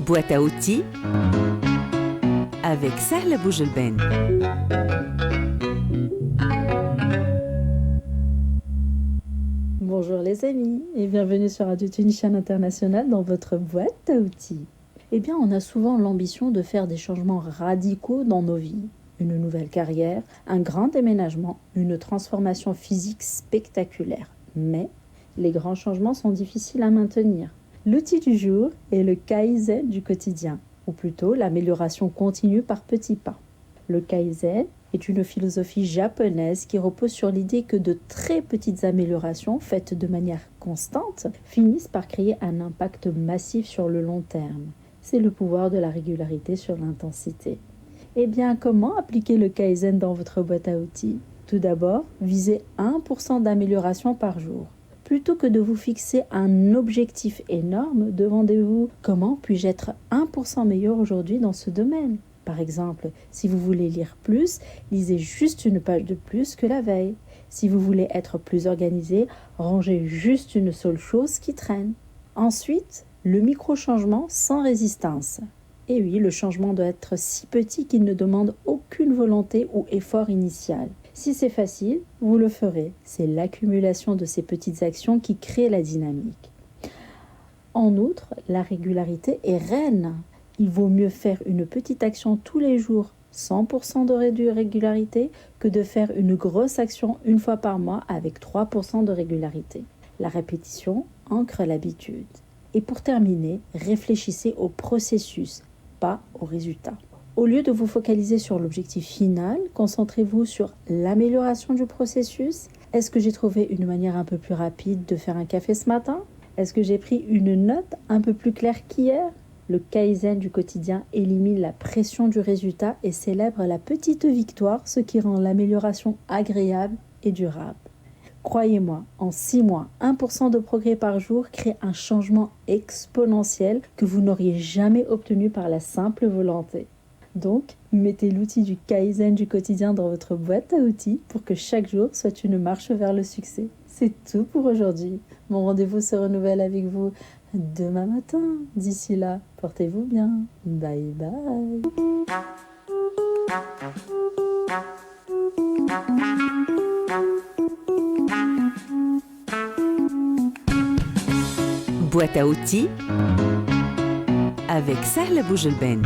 Boîte à outils avec Sahla Boujelben. Bonjour les amis et bienvenue sur Radio Tunisian International dans votre boîte à outils. Eh bien, on a souvent l'ambition de faire des changements radicaux dans nos vies. Une nouvelle carrière, un grand déménagement, une transformation physique spectaculaire. Mais les grands changements sont difficiles à maintenir. L'outil du jour est le Kaizen du quotidien, ou plutôt l'amélioration continue par petits pas. Le Kaizen est une philosophie japonaise qui repose sur l'idée que de très petites améliorations faites de manière constante finissent par créer un impact massif sur le long terme. C'est le pouvoir de la régularité sur l'intensité. Eh bien, comment appliquer le Kaizen dans votre boîte à outils ? Tout d'abord, visez 1% d'amélioration par jour. Plutôt que de vous fixer un objectif énorme, demandez-vous comment puis-je être 1% meilleur aujourd'hui dans ce domaine. Par exemple, si vous voulez lire plus, lisez juste une page de plus que la veille. Si vous voulez être plus organisé, rangez juste une seule chose qui traîne. Ensuite, le micro-changement sans résistance. Et oui, le changement doit être si petit qu'il ne demande aucune volonté ou effort initial. Si c'est facile, vous le ferez. C'est l'accumulation de ces petites actions qui crée la dynamique. En outre, la régularité est reine. Il vaut mieux faire une petite action tous les jours, 100% de régularité, que de faire une grosse action une fois par mois avec 3% de régularité. La répétition ancre l'habitude. Et pour terminer, réfléchissez au processus, pas au résultat. Au lieu de vous focaliser sur l'objectif final, concentrez-vous sur l'amélioration du processus. Est-ce que j'ai trouvé une manière un peu plus rapide de faire un café ce matin ? Est-ce que j'ai pris une note un peu plus claire qu'hier ? Le Kaizen du quotidien élimine la pression du résultat et célèbre la petite victoire, ce qui rend l'amélioration agréable et durable. Croyez-moi, en 6 mois, 1% de progrès par jour crée un changement exponentiel que vous n'auriez jamais obtenu par la simple volonté. Donc, mettez l'outil du Kaizen du quotidien dans votre boîte à outils pour que chaque jour soit une marche vers le succès. C'est tout pour aujourd'hui. Mon rendez-vous se renouvelle avec vous demain matin. D'ici là, portez-vous bien. Bye bye. Boîte à outils avec Sahla Boujelben.